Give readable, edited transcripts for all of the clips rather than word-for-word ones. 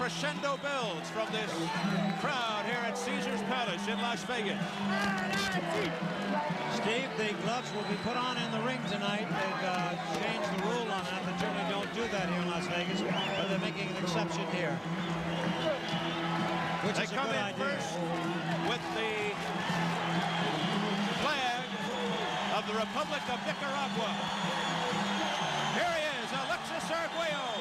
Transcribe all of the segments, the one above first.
crescendo builds from this crowd here at Caesars Palace in Las Vegas. Steve, the gloves will be put on in the ring tonight. They've changed the rule on that. They generally don't do that here in Las Vegas, but they're making an exception here. Which they is a come good in idea. first with the flag of the Republic of Nicaragua. Here he is, Alexis Arguello.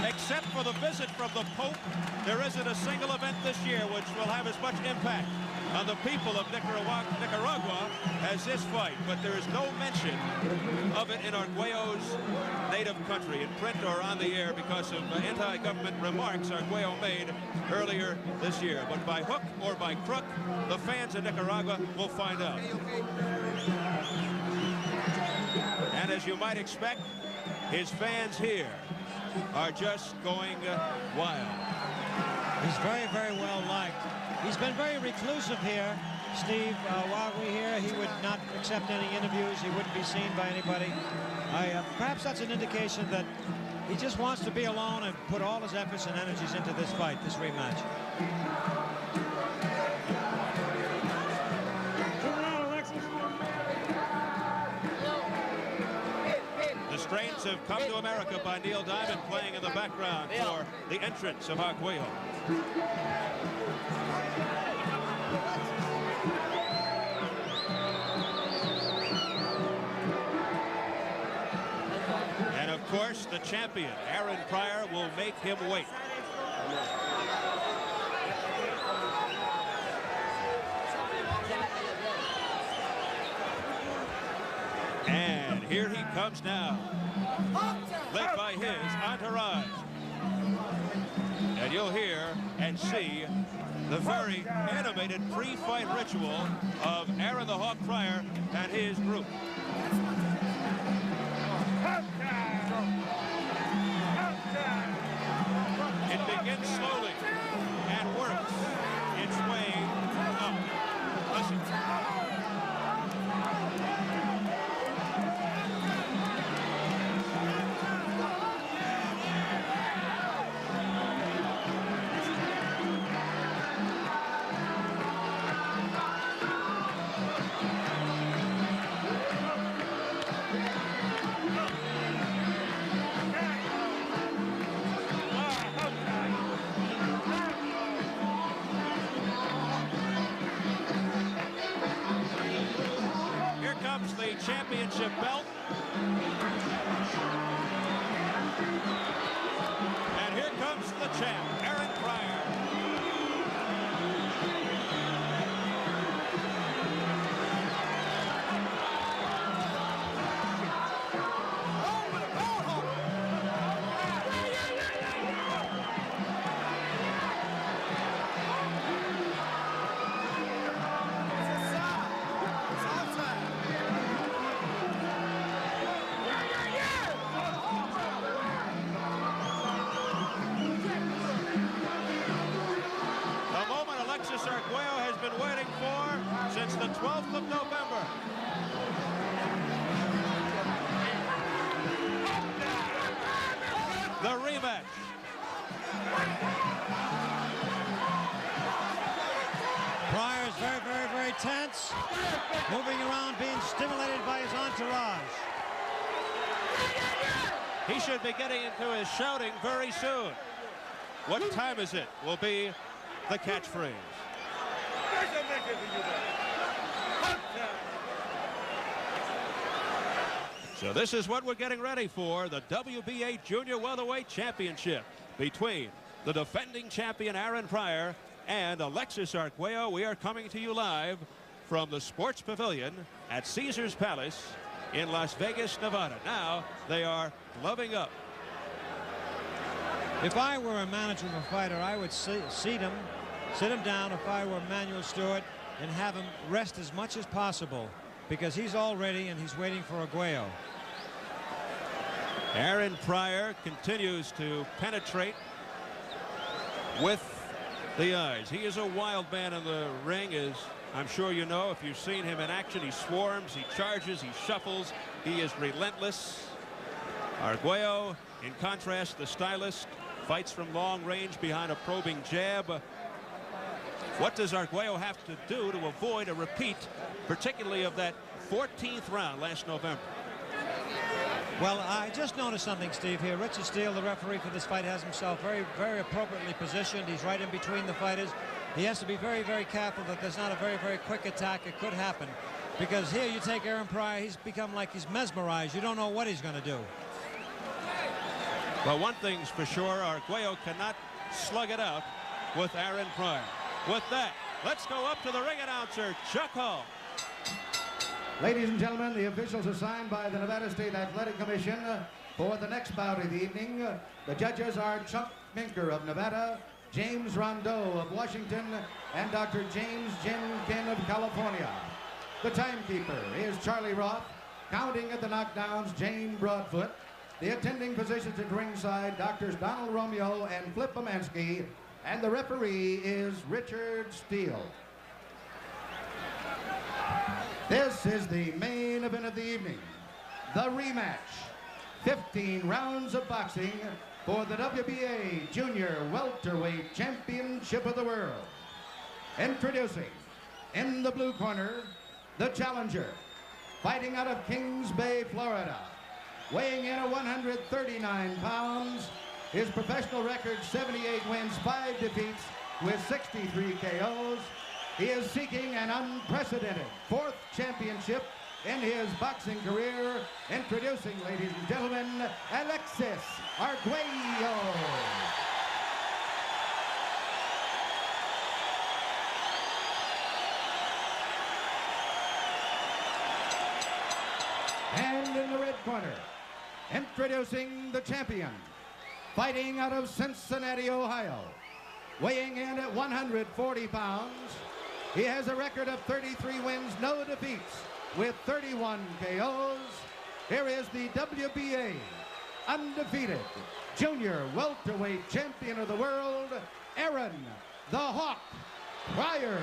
Except for the visit from the Pope, there isn't a single event this year which will have as much impact on the people of Nicaragua as this fight. But there is no mention of it in Arguello's native country, in print or on the air, because of anti-government remarks Arguello made earlier this year. But by hook or by crook, the fans in Nicaragua will find out. And as you might expect, his fans here are just going wild. He's very, very well liked. He's been very reclusive here, Steve. While we're here, he would not accept any interviews. He wouldn't be seen by anybody. Perhaps that's an indication that he just wants to be alone and put all his efforts and energies into this fight, this rematch. The Strains have come to America by Neil Diamond playing in the background for the entrance of Arguello. And of course, the champion, Aaron Pryor, will make him wait. And here he comes now, led by his entourage. And you'll hear and see the very animated pre-fight ritual of Aaron the Hawk Pryor and his group. It begins slowly and works its way up. Listen. The championship belt. And here comes the champ, Aaron Pryor. Arguello has been waiting for since the 12th of November. The rematch. Pryor is very, very, very tense, moving around, being stimulated by his entourage. He should be getting into his shouting very soon. What time is it? Will be the catchphrase. So this is what we're getting ready for, the WBA Junior Welterweight Championship between the defending champion Aaron Pryor and Alexis Arguello. We are coming to you live from the Sports Pavilion at Caesars Palace in Las Vegas, Nevada. Now they are gloving up. If I were a manager of a fighter, I would sit him down if I were Manuel Stewart and have him rest as much as possible, because he's all ready and he's waiting for Arguello. Aaron Pryor continues to penetrate with the eyes. He is a wild man in the ring, as I'm sure you know if you've seen him in action. He swarms, he charges, he shuffles. He is relentless. Arguello, in contrast, the stylist, fights from long range behind a probing jab. What does Arguello have to do to avoid a repeat, particularly of that 14th round last November? Well, I just noticed something, Steve, here. Richard Steele, the referee for this fight, has himself very, very appropriately positioned. He's right in between the fighters. He has to be very, very careful that there's not a very, very quick attack. It could happen. Because here you take Aaron Pryor, he's become like he's mesmerized. You don't know what he's going to do. Well, one thing's for sure, Arguello cannot slug it out with Aaron Pryor. With that, let's go up to the ring announcer, Chuck Hall. Ladies and gentlemen, the officials assigned by the Nevada State Athletic Commission for the next bout of the evening. The judges are Chuck Minker of Nevada, James Rondeau of Washington, and Dr. James Jenkin of California. The timekeeper is Charlie Roth, counting at the knockdowns, Jane Broadfoot. The attending physicians at ringside, Doctors Donald Romeo and Flip Pomansky, and the referee is Richard Steele. This is the main event of the evening, the rematch. 15 rounds of boxing for the WBA Junior Welterweight Championship of the World. Introducing, in the blue corner, the challenger, fighting out of Kings Bay, Florida, weighing in at 139 pounds. His professional record, 78 wins, 5 defeats with 63 KOs. He is seeking an unprecedented 4th championship in his boxing career. Introducing, ladies and gentlemen, Alexis Arguello. And in the red corner, introducing the champion, fighting out of Cincinnati, Ohio, weighing in at 140 pounds. He has a record of 33 wins, no defeats, with 31 KOs. Here is the WBA undefeated Junior Welterweight Champion of the World, Aaron the Hawk Pryor.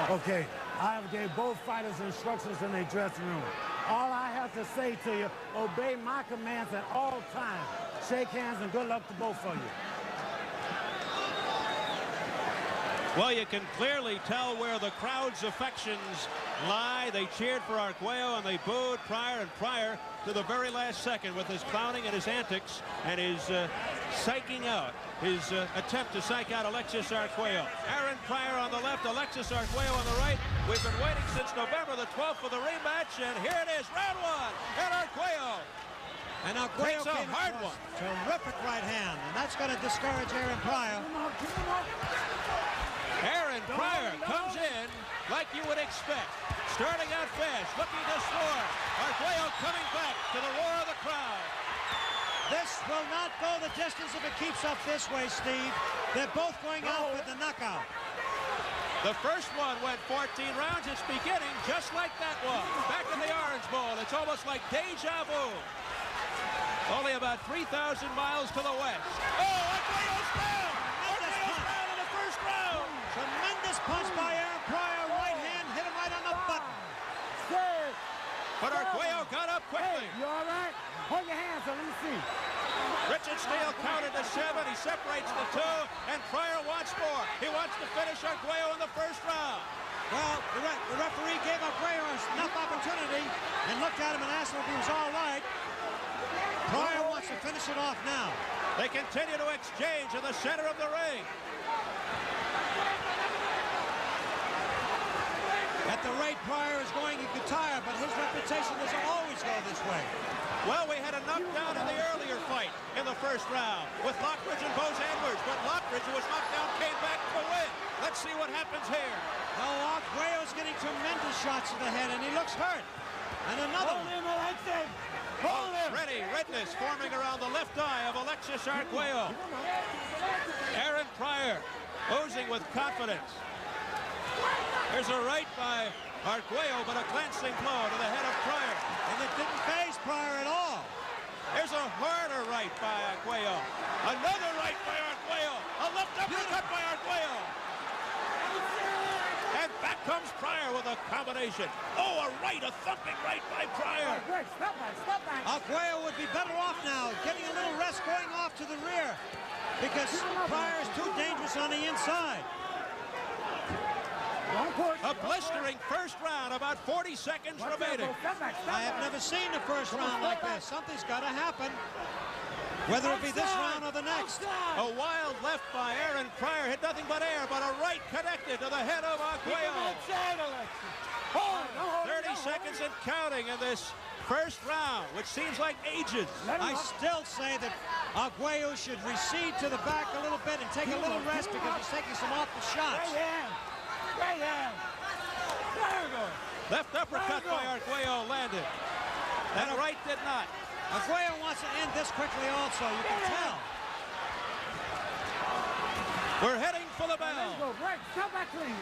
Okay, I have gave both fighters instructions in their dressing room. All I have to say to you, obey my commands at all times. Shake hands and good luck to both of you. Well, you can clearly tell where the crowd's affections lie. They cheered for Arguello and they booed Pryor, and Pryor to the very last second with his clowning and his antics and his psyching out, his attempt to psych out Alexis Arguello. Aaron Pryor on the left, Alexis Arguello on the right. We've been waiting since November the 12th for the rematch, and here it is, round 1, and Arguello. And Arguello takes a hard one. Terrific right hand, and that's going to discourage Aaron Pryor. Aaron Pryor comes in like you would expect. Starting out fast, looking to score. Arguello coming back to the roar of the crowd. This will not go the distance if it keeps up this way, Steve. They're both going out with the knockout. The first one went 14 rounds. It's beginning just like that one. Back in the Orange Bowl. It's almost like deja vu. Only about 3,000 miles to the west. Oh, Arguello's down! Arguello's down in the first round! Tremendous punch by Aaron Pryor. Right hand hit him right on the button. But Arguello got up quickly. Hey, you all right? Hold your hands up, let me see. Richard Steele counted to 7. He separates the 2, and Pryor wants more. He wants to finish Arguello in the first round. Well, the referee gave Arguello enough opportunity and looked at him and asked him if he was all right. Pryor wants to finish it off now. They continue to exchange in the center of the ring. At the rate Pryor is going, he could tire, but his reputation doesn't always go this way. Well, we had a knockdown in the earlier fight in the first round with Lockridge and Bose Edwards, but Lockridge, who was knocked down, came back to win. Let's see what happens here. Oh, Arguello's getting tremendous shots to the head, and he looks hurt. And another one. Hold him, Alexis. Hold him. Ready, redness forming around the left eye of Alexis Arguello. Aaron Pryor oozing with confidence. There's a right by Arguello, but a glancing blow to the head of Pryor. And and it didn't faze Pryor at all. There's a harder right by Arguello. Another right by Arguello. A left uppercut by Arguello. And back comes Pryor with a combination. Oh, a thumping right by Pryor. Step back. Arguello would be better off now, getting a little rest going off to the rear, because Pryor is too dangerous on the inside. A blistering first round, about 40 seconds remaining. I have never seen a first round like this. Something's got to happen, whether it be this round or the next. A wild left by Aaron Pryor, hit nothing but air, but a right connected to the head of Arguello. 30 seconds and counting in this first round, which seems like ages. I still say that Arguello should recede to the back a little bit and take a little rest, because he's taking some awful shots. Right hand. There you go. Left uppercut by Arguello landed. That right did not. Arguello wants to end this quickly also, you can tell. We're heading for the bell. Let's go. Break. Step back clean.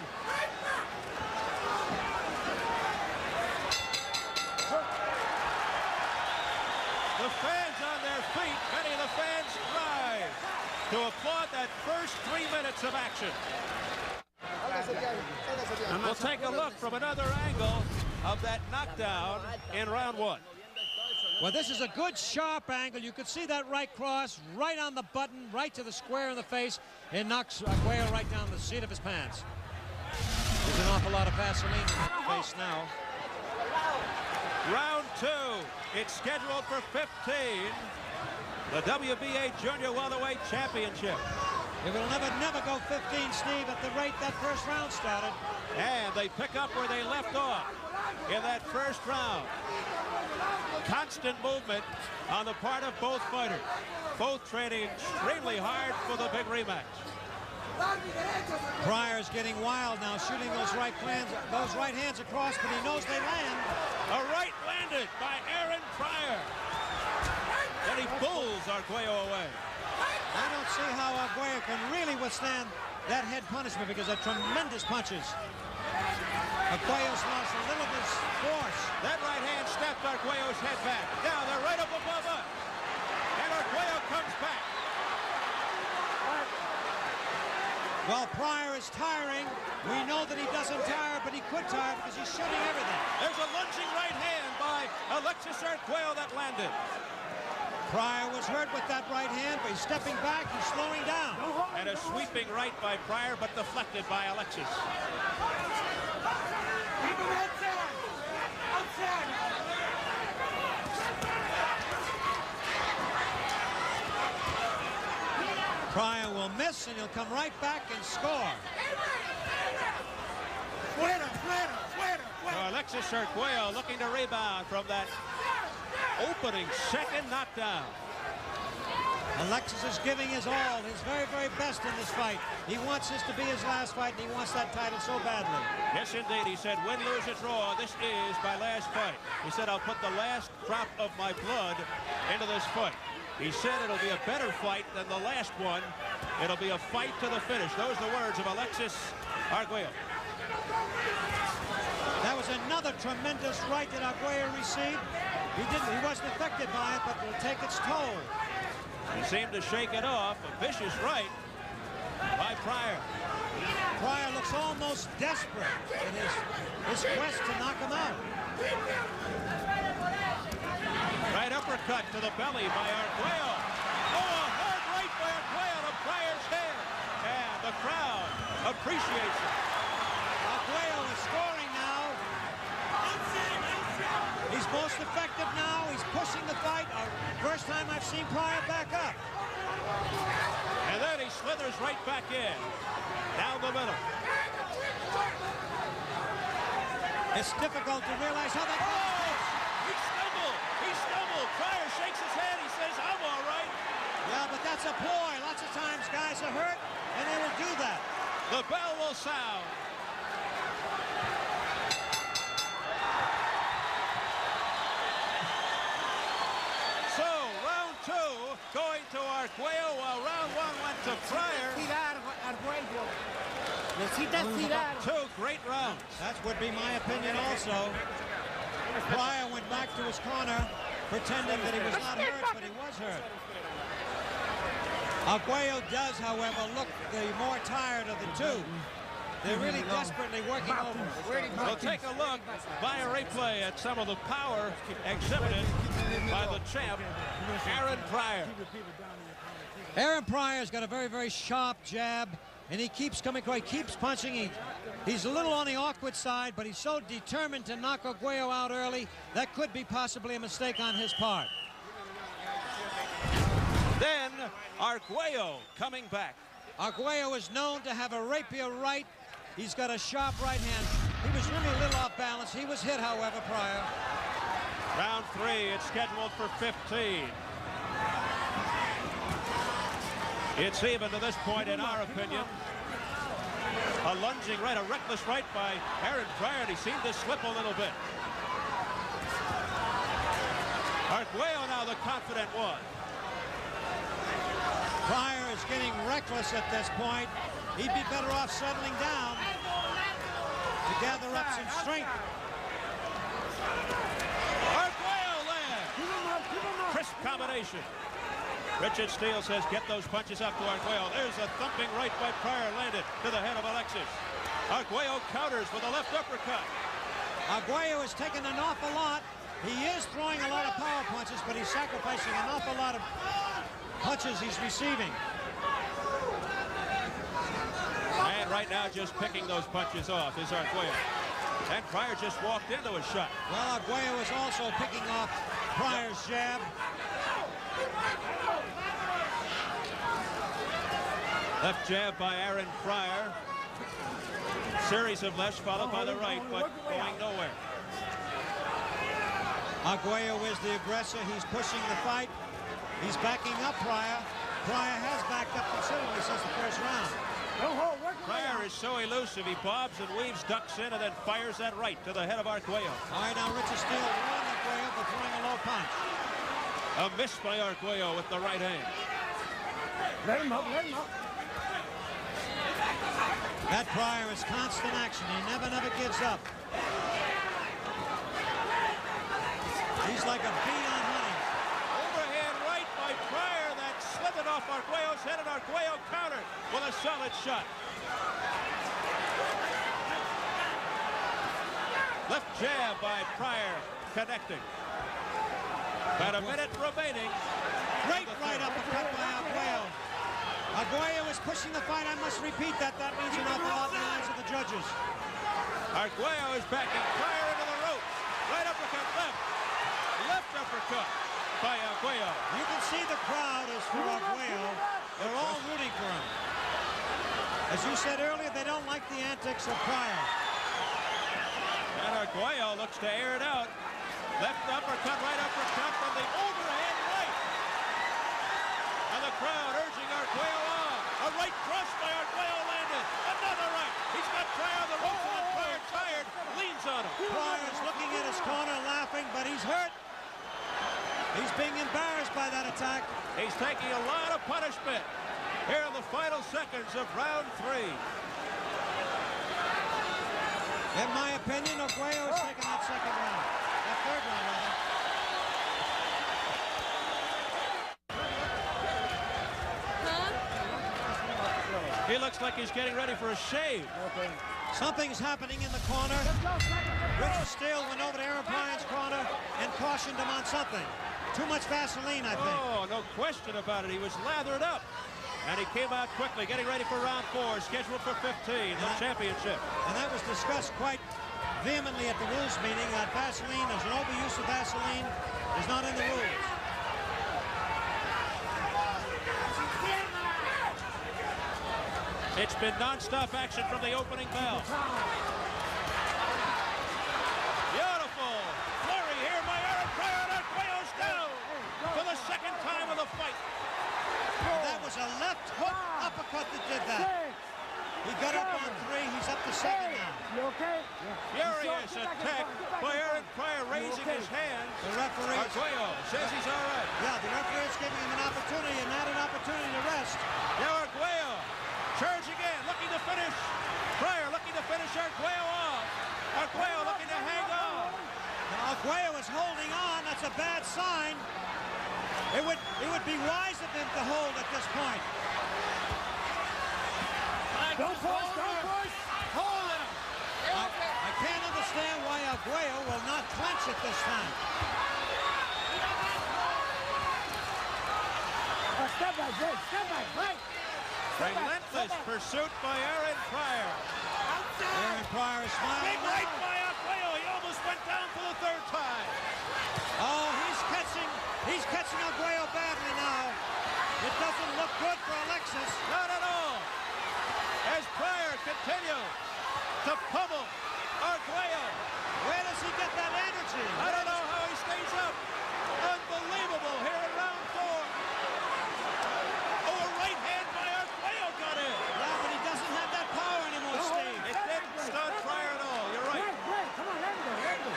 The fans on their feet, many of the fans rise to applaud that first 3 minutes of action. We'll take a look from another angle of that knockdown in round one. Well, this is a good sharp angle. You could see that right cross right on the button, right to the square in the face. It knocks Arguello right down the seat of his pants. There's an awful lot of Vaseline in the face now. Round two. It's scheduled for 15. The WBA Junior Welterweight Championship. It will never go 15, Steve, at the rate that first round started. And they pick up where they left off in that first round. Constant movement on the part of both fighters. Both training extremely hard for the big rematch. Pryor's getting wild now, shooting those right hands across, but he knows they land. A right landed by Aaron Pryor. And he pulls Arguello away. I don't see how Arguello can really withstand that head punishment, because they're tremendous punches. Arguello's lost a little of his force. That right hand snapped Arguello's head back. Now they're right up above us. And Arguello comes back. Well, Pryor is tiring. We know that he doesn't tire, but he could tire because he's shooting everything. There's a lunging right hand by Alexis Arguello that landed. Pryor was hurt with that right hand, but he's stepping back, he's slowing down. And a sweeping right by Pryor, but deflected by Alexis. Pryor will miss, and he'll come right back and score. So Alexis Arguello looking to rebound from that opening second knockdown. Alexis is giving his all, his very, very best in this fight. He wants this to be his last fight, and he wants that title so badly. Yes, indeed. He said, win, lose, or draw, this is my last fight. He said, I'll put the last drop of my blood into this fight. He said it'll be a better fight than the last one. It'll be a fight to the finish. Those are the words of Alexis Arguello. That was another tremendous right that Arguello received. He wasn't affected by it, but it'll take its toll. He seemed to shake it off. A vicious right by Pryor. Pryor looks almost desperate in his quest to knock him out. Right uppercut to the belly by Arguello. Oh, a hard right by Arguello to Pryor's head. And the crowd appreciates it. Arguello is scoring now. He's most effective now. He's pushing the fight. First time I've seen Pryor back up. And then he slithers right back in. Down the middle. It's difficult to realize how that goes. He stumbled. Pryor shakes his head. He says, I'm all right. Yeah, but that's a ploy. Lots of times guys are hurt, and they will do that. The bell will sound. So, round two going to Arguello, while round one went to Pryor. Two great rounds. That would be my opinion also. Pryor went back to his corner, pretending that he was not hurt, but he was hurt. Arguello does, however, look the more tired of the two. They're really desperately working over him. We'll take a look by a replay at some of the power exhibited by the champ, Aaron Pryor. Aaron Pryor's got a very, very sharp jab, and he keeps coming, he keeps punching. He's a little on the awkward side, but he's so determined to knock Arguello out early, that could be possibly a mistake on his part. Then Arguello coming back. Arguello is known to have a rapier right. He's got a sharp right hand. He was really a little off balance. He was hit, however, Pryor. Round 3, it's scheduled for 15. It's even to this point, in our opinion. A lunging right, a reckless right by Aaron Pryor. He seemed to slip a little bit. Arguello now the confident one. Pryor is getting reckless at this point. He'd be better off settling down to gather up some strength. Arguello lands. Crisp combination. Richard Steele says, get those punches up to Arguello. There's a thumping right by Pryor, landed to the head of Alexis. Arguello counters with a left uppercut. Arguello is taking an awful lot. He is throwing a lot of power punches, but he's sacrificing an awful lot of punches he's receiving. And right now, just picking those punches off is Arguello. And Pryor just walked into a shot. Well, Arguello is also picking off Pryor's jab. Left jab by Aaron Pryor. Series of lefts followed by the right, but going nowhere. Arguello is the aggressor. He's pushing the fight. He's backing up Pryor. Pryor has backed up considerably since the first round. Pryor is so elusive. He bobs and weaves, ducks in, and then fires that right to the head of Arguello. All right, now Richard Steele warned Arguello for throwing a low punch. A miss by Arguello with the right hand. Let him up, let him up. That Pryor is constant action. He never gives up. He's like a bee on honey. Overhand right by Pryor that slithered off Arguello's head, and Arguello countered with a solid shot. Left jab by Pryor connecting. About a minute remaining. Great right uppercut by Arguello. Arguello is pushing the fight. I must repeat that. That means an awful lot in the eyes of the judges. Arguello is backing Pryor into the ropes. Right uppercut left. Left uppercut by Arguello. You can see the crowd is for Arguello. They're all rooting for him. As you said earlier, they don't like the antics of Pryor. And Arguello looks to air it out. Left uppercut, right uppercut from the overhand right. And the crowd urging Arguello on. A right cross by Arguello landed. Another right. He's got Pryor on the ropes, and Pryor tired, leans on him. Pryor's looking at his corner laughing, but he's hurt. He's being embarrassed by that attack. He's taking a lot of punishment here in the final seconds of round 3. In my opinion, Arguello is taking that second round. That third round, rather. He looks like he's getting ready for a shave. Okay. Something's happening in the corner. Richard Steele went over to Aaron Pryor's corner and cautioned him on something. Too much Vaseline, I think. Oh, no question about it. He was lathered up. And he came out quickly, getting ready for round 4, scheduled for 15, the championship. And that was discussed quite vehemently at the rules meeting. That Vaseline, there's an overuse of Vaseline, is not in the rules. It's been non-stop action from the opening bell. Beautiful flurry here by Aaron Pryor, and Arguello's down for the second time of the fight. That was a left hook uppercut that did that. He got up on 3. He's up to 7 now. You okay? Furious attack by Aaron Pryor, raising his hands. The referee, Arguello says he's all right. yeah, the referee is giving him an opportunity and not an opportunity to rest. Now Arguello charging in, looking to finish. Pryor looking to finish Arguello off. Arguello looking to hang on. Now, bad sign. It would be wise of him to hold at this point. Don't push, don't push. Hold him. I can't understand why Arguello will not clinch at this time. Step back, Jake. Step back, right. Relentless pursuit by Aaron Pryor. Aaron Pryor is smiling. Big right by Arguello. He almost went down for the third time. Oh, he's catching Arguello badly now. It doesn't look good for Alexis. Not at all. As Pryor continues to pummel Arguello. Where does he get that energy? I don't know how he stays up. Unbelievable here in round 4. Oh, a right hand by Arguello got in. Yeah, but he doesn't have that power anymore, Steve. It didn't stun Pryor at all. You're right. Great. Come on, let him go.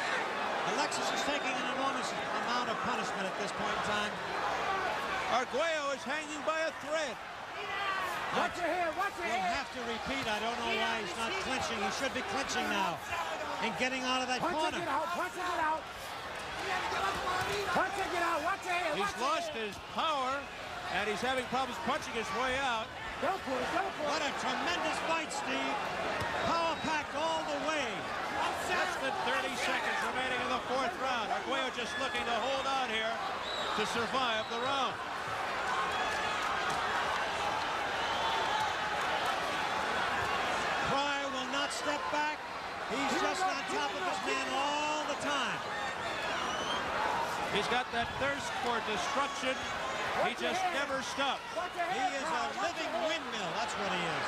Alexis is taking an enormous amount of punishment at this point in time. Arguello is hanging by a thread. Watch your head, watch your We'll head. have to repeat. I don't know why he's not clinching. He should be clinching now and getting out of that Punch corner. it, get out, punch it, get out. Punch it, get out, watch your head, He's lost his power, and he's having problems punching his way out. Don't push, don't push. What a tremendous fight, Steve. Power packed all the way. Less than 30 seconds remaining in the 4th round. Arguello just looking to hold on here to survive the round. Pryor will not step back. He's just on top of his man all the time. He's got that thirst for destruction. He just never stops. Watch your He head, is a Pryor, watch your living head. windmill. That's what he is.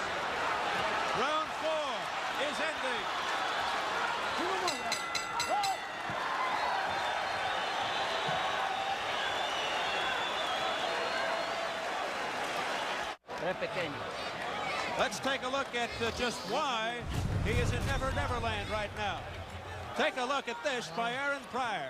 Round 4 is ending. Two more. Go. Let's take a look at just why he is in Never Never Land right now. Take a look at this by Aaron Pryor.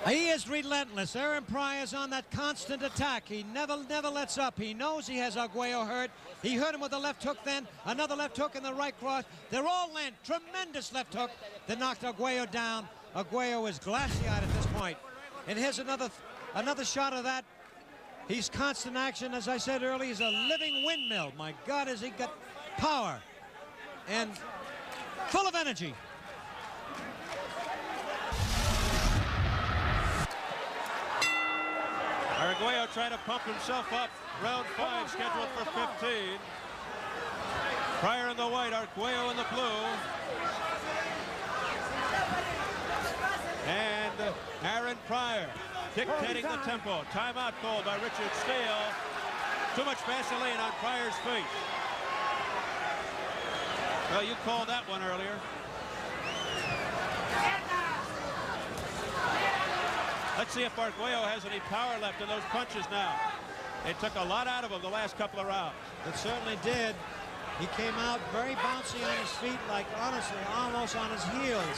He is relentless. Aaron Pryor's on that constant attack. He never lets up. He knows he has Arguello hurt. He hurt him with a left hook then, another left hook in the right cross. They're all land. Tremendous left hook that knocked Arguello down. Arguello is glassy-eyed at this point. And here's another shot of that. He's constant action. As I said earlier, he's a living windmill. My God, has he got power and full of energy. Arguello trying to pump himself up. Round 5 scheduled for 15. Pryor in the white, Arguello in the blue. And Aaron Pryor dictating the tempo. Timeout called by Richard Steele. Too much Vaseline on Pryor's feet. Well, you called that one earlier. Let's see if Arguello has any power left in those punches now. It took a lot out of him the last couple of rounds. It certainly did. He came out very bouncy on his feet, like honestly, almost on his heels.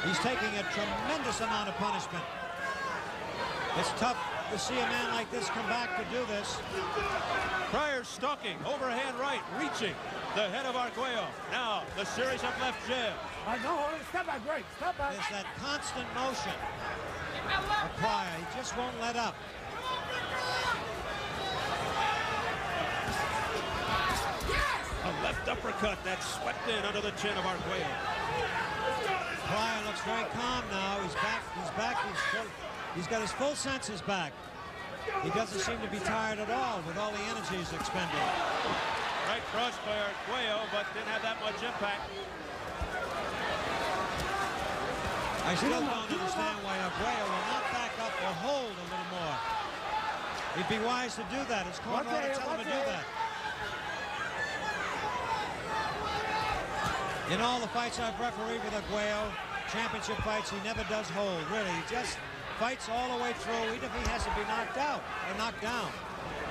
He's taking a tremendous amount of punishment. It's tough to see a man like this come back to do this. Pryor stalking, overhand right, reaching the head of Arguello. Now, the series of left jab. No, hold it. Step back, great. Step back. There's that constant motion of Pryor. He just won't let up. A left uppercut that swept in under the chin of Arguello. Pryor looks very calm now. He's back. He's got his full senses back. He doesn't seem to be tired at all with all the energy he's expending. Right cross by Arguello, but didn't have that much impact. I still don't understand why Arguello will not back up or hold a little more. He'd be wise to do that. His corner ought to tell him to do that. In all the fights I've refereed with Arguello, championship fights, he never does hold, really. He just fights all the way through, even if he has to be knocked out or knocked down.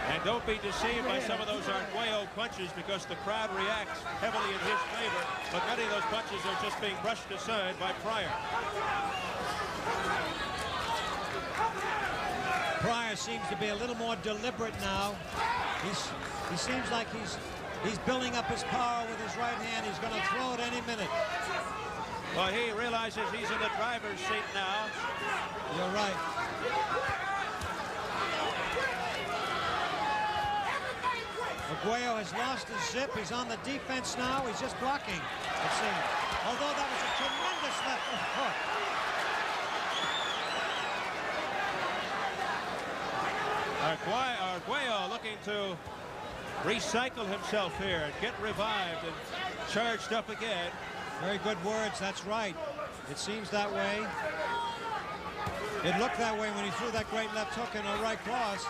And don't be deceived by some of those Arguello punches because the crowd reacts heavily in his favor, but many of those punches are just being brushed aside by Pryor. Pryor seems to be a little more deliberate now. He seems like he's building up his power with his right hand. He's going to throw it any minute. Well, he realizes he's in the driver's seat now. You're right. Arguello has lost his zip. He's on the defense now. He's just blocking, it seems. Although that was a tremendous left hook. Arguello looking to recycle himself here and get revived and charged up again. Very good words, that's right. It seems that way. It looked that way when he threw that great left hook in a right cross.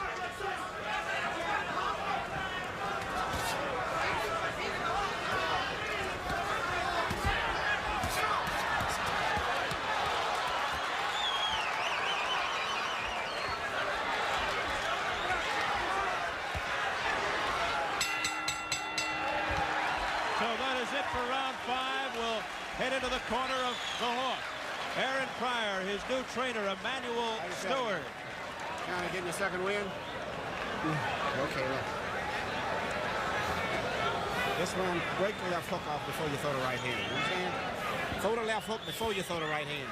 For round 5, we'll head into the corner of the Hawk. Aaron Pryor, his new trainer, Emmanuel Stewart. Trying to get your second win? Okay, look. This one, break the left hook off before you throw the right hand. You understand? Throw the left hook before you throw the right hand.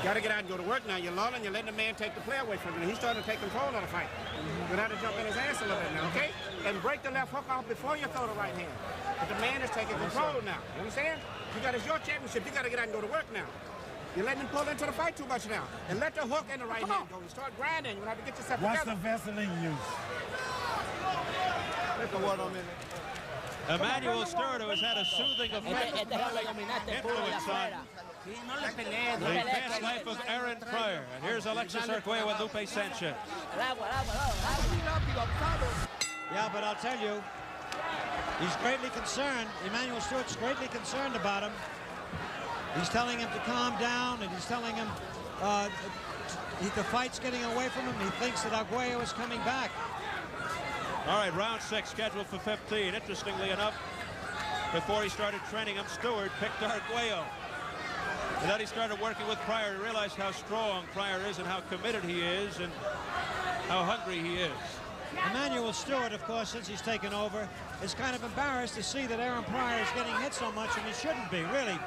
Got to get out and go to work now. You're lulling, you're letting the man take the play away from you. He's starting to take control of the fight. You're going to have to jump in his ass a little bit now, okay? And break the left hook off before you throw the right hand. But the man is taking control now. You understand? It's your championship. You got to get out and go to work now. You're letting him pull into the fight too much now. And let the hook and the right hand go. You start grinding. You're going to have to get yourself together. What's the Vaseline use? Let the water on me. Emmanuel Stewart, who has had a soothing effect influence on the fast life of Aaron Pryor. And here's Alexis Arguello and Lupe Sanchez. Yeah, but I'll tell you, he's greatly concerned. Emmanuel Stewart's greatly concerned about him. He's telling him to calm down, and he's telling him the fight's getting away from him. He thinks that Arguello is coming back. All right, round 6 scheduled for 15. Interestingly enough, before he started training him, Stewart picked Arguello. And then he started working with Pryor. He realized how strong Pryor is and how committed he is and how hungry he is. Emmanuel Stewart, of course, since he's taken over, is kind of embarrassed to see that Aaron Pryor is getting hit so much, and he shouldn't be, really,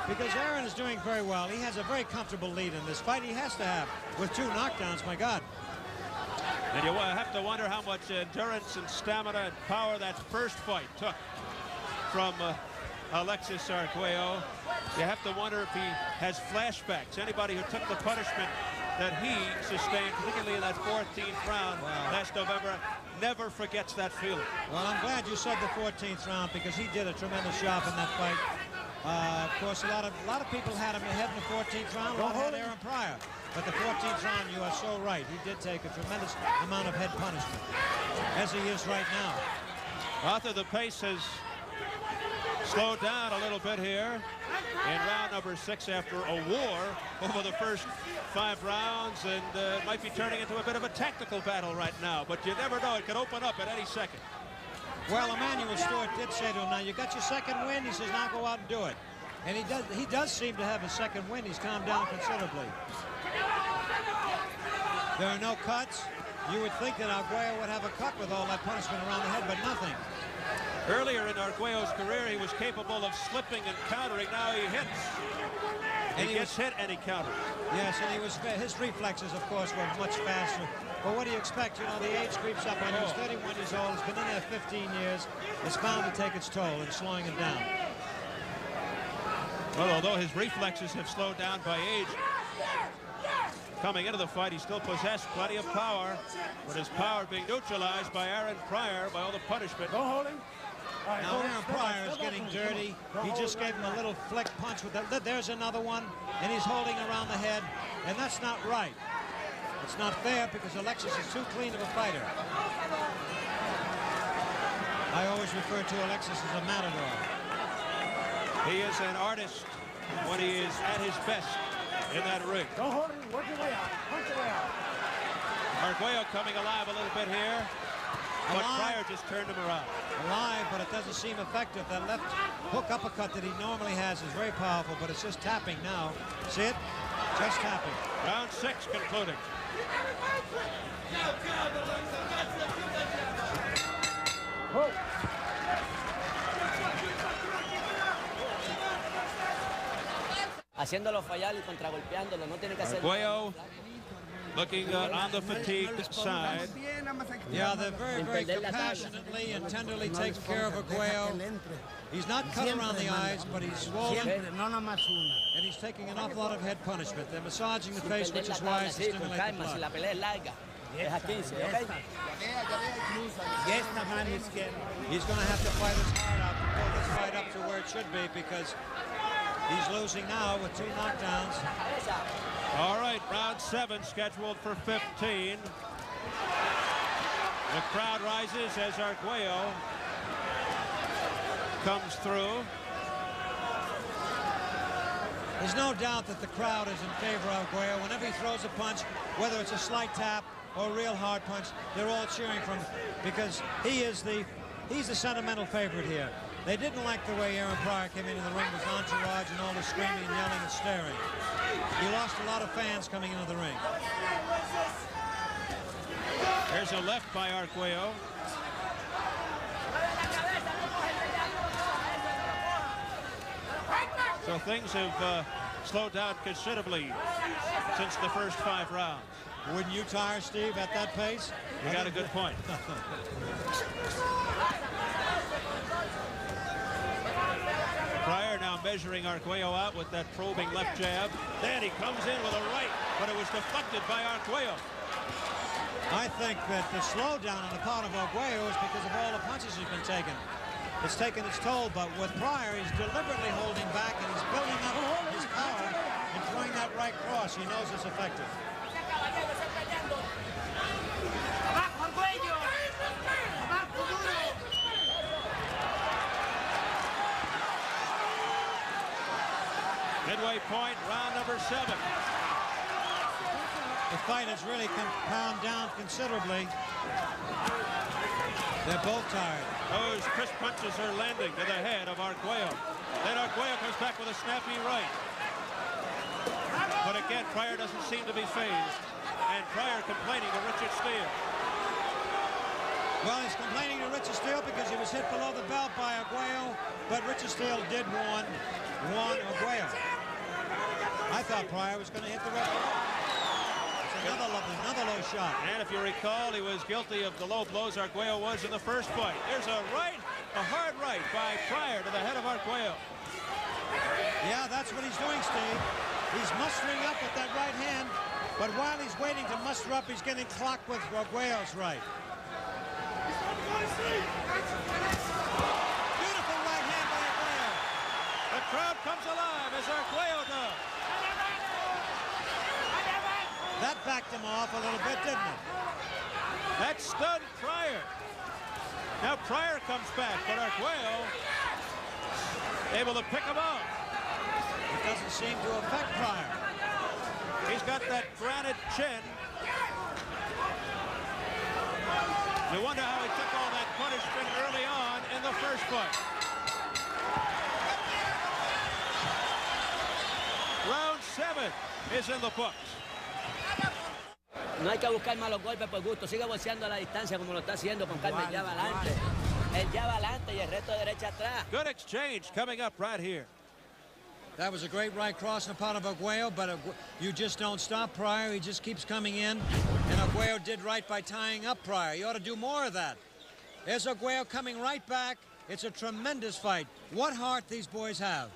because Aaron is doing very well. He has a very comfortable lead in this fight. He has to have, with 2 knockdowns, my God. And you have to wonder how much endurance and stamina and power that first fight took from Alexis Arguello. You have to wonder if he has flashbacks. Anybody who took the punishment that he sustained, particularly in that 14th round last November, never forgets that feeling. Well, I'm glad you said the 14th round, because he did a tremendous job in that fight. Of course, a lot of people had him ahead in the 14th round. A lot had Aaron Pryor. But the 14th round, you are so right. He did take a tremendous amount of head punishment, as he is right now. Arthur, the pace has slowed down a little bit here in round number 6 after a war over the first 5 rounds, and it might be turning into a bit of a tactical battle right now, but you never know. It could open up at any second. Well, Emmanuel Stewart did say to him, now you got your second win. He says, now go out and do it. And he does seem to have his second win. He's calmed down considerably. There are no cuts. You would think that Arguello would have a cut with all that punishment around the head, but nothing. Earlier in Arguello's career, he was capable of slipping and countering. Now he hits. And he gets hit and he counters. Yes, and his reflexes, of course, were much faster. But what do you expect? You know, the age creeps up on him. He's 31 years old. He's been in there 15 years. It's bound to take its toll in slowing him down. Well, although his reflexes have slowed down by age, coming into the fight, he still possessed plenty of power, but his power being neutralized by Aaron Pryor by all the punishment. Don't hold him. Right, now Aaron Pryor is getting dirty. He just gave him a little flick punch with that. There's another one, and he's holding around the head, and that's not right. It's not fair because Alexis is too clean of a fighter. I always refer to Alexis as a matador. He is an artist when he is at his best in that ring. Don't hold him. Work your way out. Punch your way out. Arguello coming alive a little bit here. But Pryor just turned him around. Alive, but it doesn't seem effective. That left hook uppercut that he normally has is very powerful, but it's just tapping now. See it? Just tapping. Round 6 concluding. Whoa. haciéndolo fallar y contragolpeándolo. No tiene que hacer. Arguello looking on the fatigued side. Yeah, they're very compassionately and tenderly taking care of Arguello. He's not cut around the eyes, but he's swollen, and he's taking an awful lot of head punishment. They're massaging the face, which is wise to stimulate the blood. Si la pelea es larga, es a 15, ¿ok? He's going to have to fight his heart out to pull this fight up to where it should be, because he's losing now with 2 knockdowns. All right, round 7 scheduled for 15. The crowd rises as Arguello comes through. There's no doubt that the crowd is in favor of Arguello. Whenever he throws a punch, whether it's a slight tap or a real hard punch, they're all cheering for him, because he's the sentimental favorite here. They didn't like the way Aaron Pryor came into the ring with entourage and all the screaming and yelling and staring. He lost a lot of fans coming into the ring. There's a left by Arguello. So things have slowed down considerably since the first 5 rounds. Wouldn't you tire, Steve, at that pace? You got a good point. Pryor now measuring Arguello out with that probing left jab. Then he comes in with a right, but it was deflected by Arguello. I think that the slowdown on the part of Arguello is because of all the punches he's been taking. It's taken its toll, but with Pryor, he's deliberately holding back, and he's building up his power and throwing that right cross. He knows it's effective. Midway point, round number 7. The fight has really calmed down considerably. They're both tired. Those crisp punches are landing to the head of Arguello. Then Arguello comes back with a snappy right. But again, Pryor doesn't seem to be phased. And Pryor complaining to Richard Steele. Well, he's complaining to Richard Steele because he was hit below the belt by Arguello, but Richard Steele did warn Arguello. I thought Pryor was going to hit the right. Another low shot. And if you recall, he was guilty of the low blows Arguello was in the first fight. There's a hard right by Pryor to the head of Arguello. Yeah, that's what he's doing, Steve. He's mustering up with that right hand, but while he's waiting to muster up, he's getting clocked with Arguello's right. Beautiful right hand by Arguello. The crowd comes alive as Arguello does. That backed him off a little bit, didn't it? That stunned Pryor. Now Pryor comes back, but Arguello able to pick him out. It doesn't seem to affect Pryor. He's got that granite chin. You wonder how he took all that punishment early on in the first fight. Round 7 is in the books. No hay que buscar malos golpes por gusto. Sigue boxeando a la distancia como lo está haciendo con calma. Ya va adelante. Él ya va adelante y el resto de derecha atrás. Good exchange coming up right here. That was a great right cross on the part of Arguello, but you just don't stop Pryor. He just keeps coming in, and Arguello did right by tying up Pryor. You ought to do more of that. There's Arguello coming right back. It's a tremendous fight. What heart these boys have.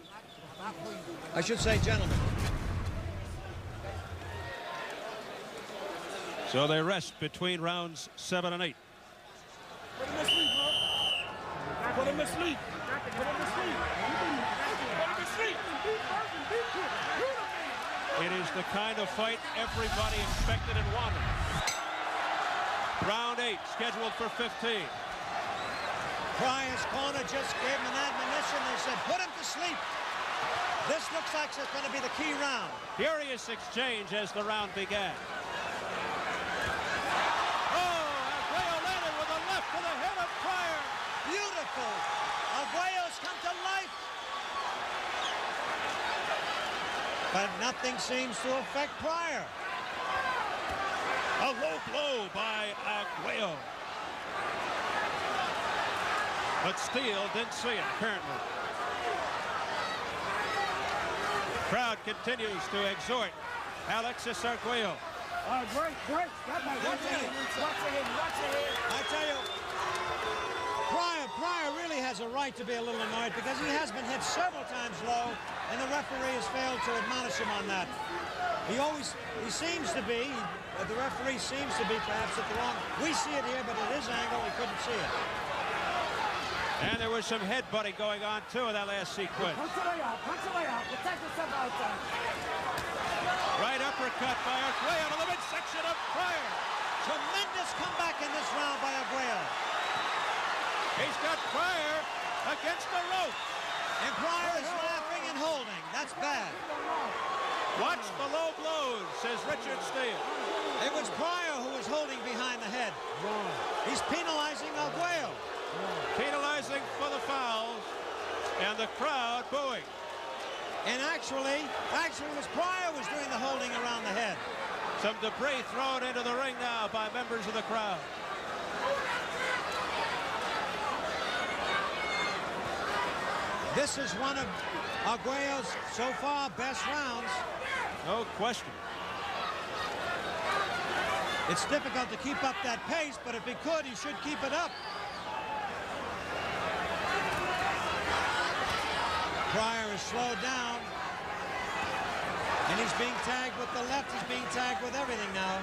I should say gentlemen. So they rest between rounds 7 and 8. Put him asleep, bro. Put him asleep. Put him asleep. Put him asleep. It is the kind of fight everybody expected and wanted. Round 8 scheduled for 15. Pryor's corner just gave him an admonition. They said, put him to sleep. This looks like it's going to be the key round. Furious exchange as the round began. To the head of Pryor. Beautiful. Arguello's come to life. But nothing seems to affect Pryor. A low blow by Arguello. But Steele didn't see it, apparently. Crowd continues to exhort Alexis Arguello. Great. Watch ahead. I tell you, Pryor really has a right to be a little annoyed because he has been hit several times low, and the referee has failed to admonish him on that. He seems to be, the referee seems to be perhaps at the wrong. We see it here, but at his angle, we couldn't see it. And there was some headbutting going on, too, in that last sequence. Punch away out. Protect yourself outside. Right uppercut by Arguello to the midsection of Pryor. Tremendous comeback in this round by Arguello. He's got Pryor against the rope. And Pryor is laughing and holding. That's bad. Watch the low blows, says Richard Steele. It was Pryor who was holding behind the head. He's penalizing Arguello. Penalizing for the fouls, and the crowd booing. And actually it was Pryor was doing the holding around the head. Some debris thrown into the ring now by members of the crowd. This is one of Arguello's so far best rounds. No question. It's difficult to keep up that pace, but if he could, he should keep it up. Pryor is slowed down, and he's being tagged with the left. He's being tagged with everything now.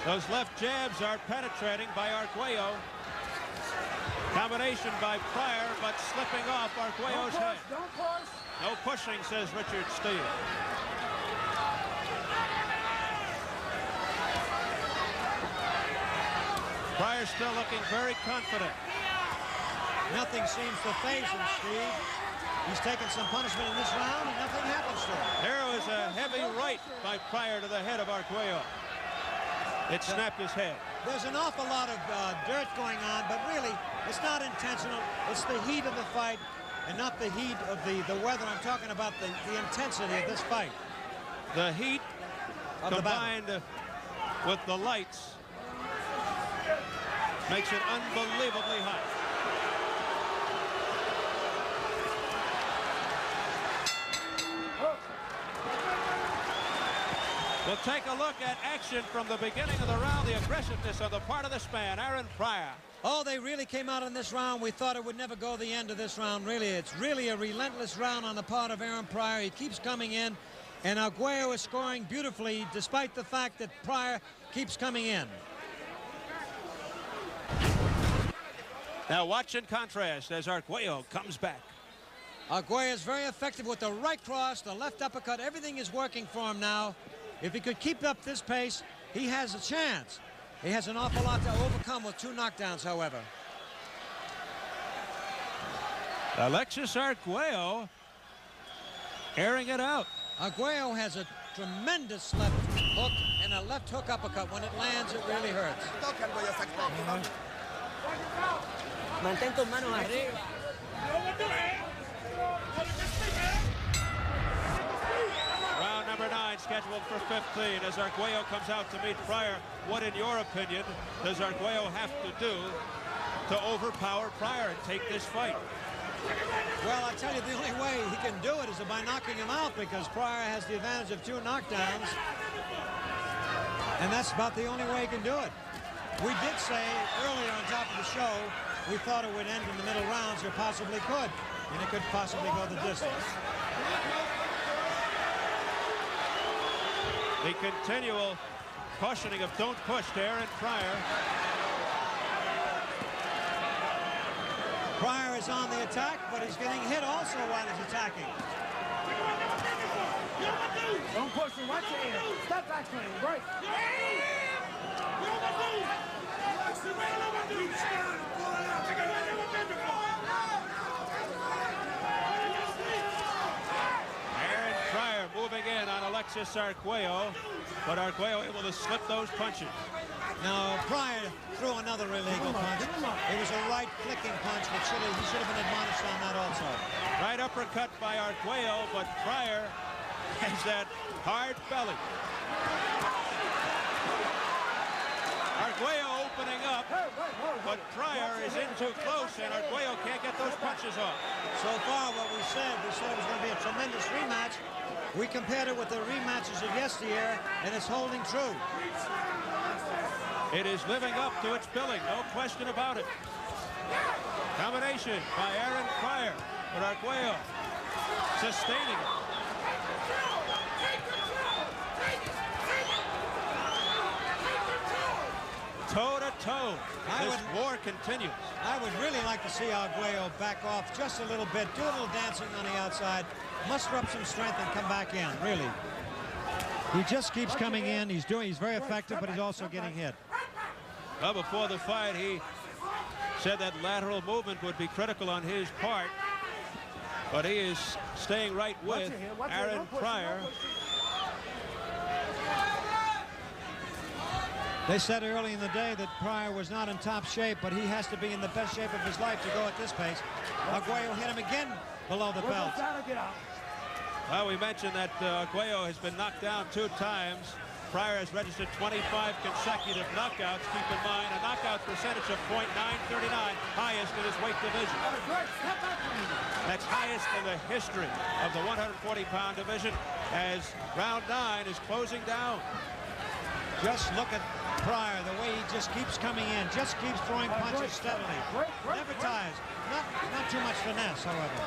Those left jabs are penetrating by Arguello. Combination by Pryor, but slipping off Arguello's head. Don't push. No pushing, says Richard Steele. Pryor still looking very confident. Nothing seems to faze him, Steve. He's taken some punishment in this round, and nothing happens to him. There was a heavy right by Pryor to the head of Arguello. It snapped his head. There's an awful lot of dirt going on, but really, it's not intentional. It's the heat of the fight, and not the heat of the weather. I'm talking about the intensity of this fight. The heat combined with the lights makes it unbelievably hot. We'll take a look at action from the beginning of the round, the aggressiveness on the part of this man, Aaron Pryor. Oh, they really came out in this round. We thought it would never go the end of this round, really. It's really a relentless round on the part of Aaron Pryor. He keeps coming in, and Arguello is scoring beautifully, despite the fact that Pryor keeps coming in. Now watch in contrast as Arguello comes back. Arguello is very effective with the right cross, the left uppercut. Everything is working for him now. If he could keep up this pace, he has a chance. He has an awful lot to overcome with 2 knockdowns, however. Alexis Arguello airing it out. Arguello has a tremendous left hook and a left hook uppercut. When it lands, it really hurts. Mantén tus manos arriba. Round number 9 scheduled for 15 as Arguello comes out to meet Pryor. What, in your opinion, does Arguello have to do to overpower Pryor and take this fight? Well, I tell you, the only way he can do it is by knocking him out, because Pryor has the advantage of 2 knockdowns. And that's about the only way he can do it. We did say earlier on top of the show, we thought it would end in the middle rounds, or possibly could. And it could possibly go the distance. The continual cautioning of don't push to Aaron Pryor. Pryor is on the attack, but he's getting hit also while he's attacking. Don't push him. Watch your ear. Step back to him. Break. Aaron Pryor moving in on Alexis Arguello, but Arguello able to slip those punches. Now, Pryor threw another illegal punch. It was a right flicking punch, which he should have been admonished on that also. Right uppercut by Arguello, but Pryor has that hard belly. Arguello opening up, but Pryor is in too close, and Arguello can't get those punches off. So far, what we said it was going to be a tremendous rematch. We compared it with the rematches of yesteryear, and it's holding true. It is living up to its billing, no question about it. Combination by Aaron Pryor, but Arguello sustaining it. Toe-to-toe, this war continues. I would really like to see Arguello back off just a little bit, do a little dancing on the outside, muster up some strength and come back in, really. He just keeps coming in. He's very effective, but he's also getting hit. Well, before the fight, he said that lateral movement would be critical on his part, but he is staying right with Aaron Pryor. They said early in the day that Pryor was not in top shape, but he has to be in the best shape of his life to go at this pace. Arguello hit him again below the belt. Well, we mentioned that Arguello has been knocked down 2 times. Pryor has registered 25 consecutive knockouts. Keep in mind, a knockout percentage of .939, highest in his weight division. That's highest in the history of the 140-pound division as round 9 is closing down. Just look at Pryor, the way he just keeps coming in, just keeps throwing punches steadily. Never tires. Not too much finesse, however.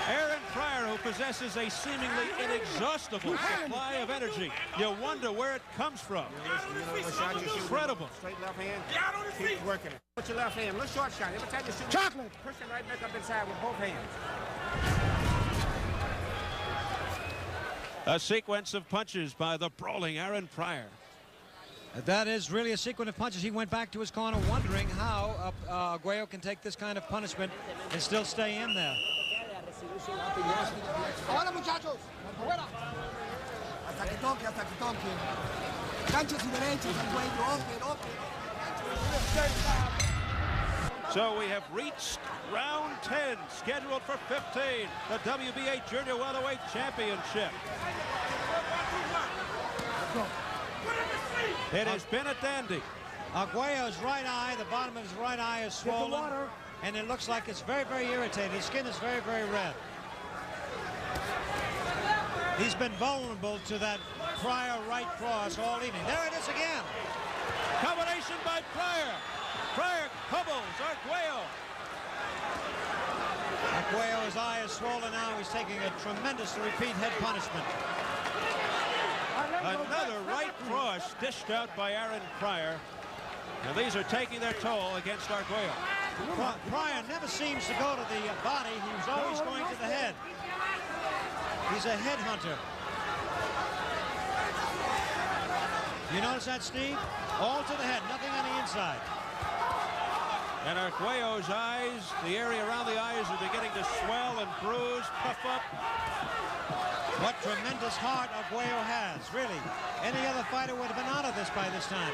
Aaron Pryor, who possesses a seemingly inexhaustible supply of energy. You wonder where it comes from. Incredible. Straight left hand. Keep working it. Put your left hand. Little short shot. Every time you shoot, chocolate. Push it right back up inside with both hands. A sequence of punches by the brawling Aaron Pryor. That is really a sequence of punches. He went back to his corner wondering how Arguello can take this kind of punishment and still stay in there. Ahora, muchachos, afuera. Hasta que toque, hasta que toque. Ganchos y derechos al cuello. Okay. So we have reached round 10, scheduled for 15, the WBA Junior Welterweight Championship. It has been a dandy. Arguello's right eye, the bottom of his right eye is swollen, and it looks like it's very, very irritated. His skin is very, very red. He's been vulnerable to that Pryor right cross all evening. There it is again. Combination by Pryor. Pryor hobbles Arguello. Arguello's eye is swollen now. He's taking a tremendous repeat head punishment. Another right cross dished out by Aaron Pryor. And these are taking their toll against Arguello. Pryor never seems to go to the body. He's always going to the head. He's a head hunter. You notice that, Steve? All to the head, nothing on the inside. And Arguello's eyes, the area around the eyes are beginning to swell and bruise, puff up. What tremendous heart Arguello has, really. Any other fighter would have been out of this by this time.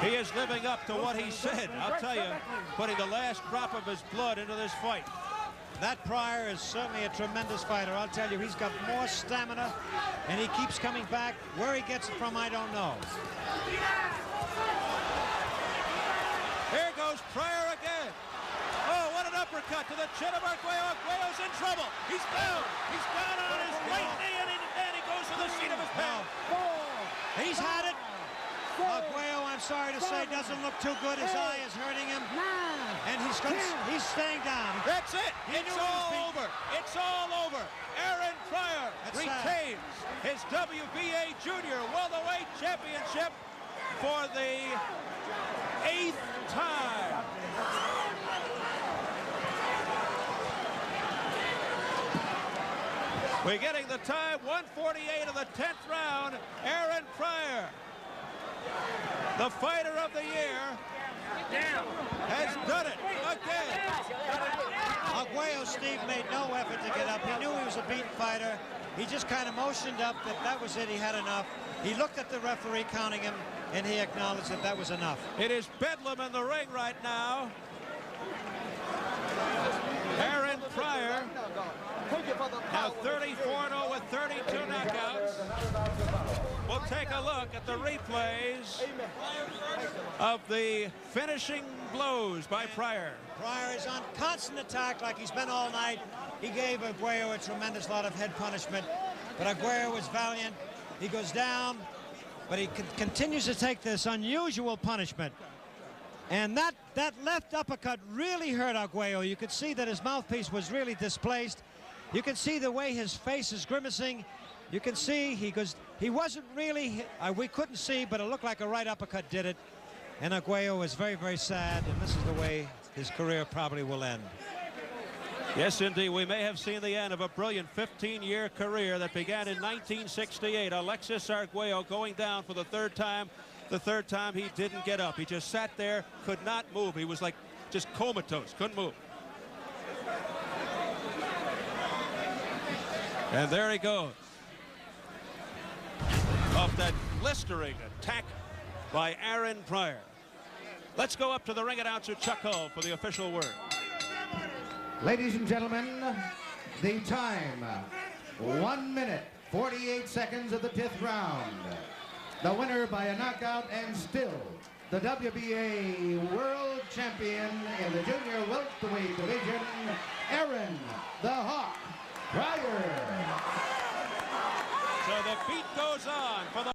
He is living up to what he said. I'll tell you, putting the last drop of his blood into this fight. That Pryor is certainly a tremendous fighter. I'll tell you, he's got more stamina, and he keeps coming back. Where he gets it from, I don't know. Here goes Pryor again. Oh, what an uppercut to the chin of Arguello. Arguello's in trouble. He's down. He's down on his right knee, and he goes to the seat of his pants. He's had it. Arguello, I'm sorry to say, doesn't look too good. His eye is hurting him. And he's staying down. That's it. It's all over. It's all over. Aaron Pryor retains his WBA Junior Welterweight Championship for the 8th time. We're getting the time, 1:48 of the 10th round. Aaron Pryor, the fighter of the year, has done it again. Arguello, Steve, made no effort to get up. He knew he was a beaten fighter. He just kind of motioned up that was it. He had enough. He looked at the referee counting him, and he acknowledged that was enough. It is bedlam in the ring right now. Aaron Pryor, now 34-0 with 32 knockouts. take a look at the replays of the finishing blows by Pryor. Pryor is on constant attack like he's been all night. He gave Arguello a tremendous lot of head punishment, but Arguello was valiant. He goes down, but he continues to take this unusual punishment. And that left uppercut really hurt Arguello. You could see that his mouthpiece was really displaced. You can see the way his face is grimacing. You can see he wasn't really, we couldn't see, but it looked like a right uppercut did it. And Arguello was very, very sad, and this is the way his career probably will end. Yes, indeed. We may have seen the end of a brilliant 15-year career that began in 1968. Alexis Arguello going down for the third time. The third time he didn't get up. He just sat there, could not move. He was like just comatose, couldn't move. And there he goes. Off that blistering attack by Aaron Pryor. Let's go up to the ring announcer, Chuck Hull, for the official word. Ladies and gentlemen, the time, 1 minute, 48 seconds of the 10th round. The winner by a knockout and still the WBA World Champion in the junior welterweight division, Aaron the Hawk Pryor. So the beat goes on for the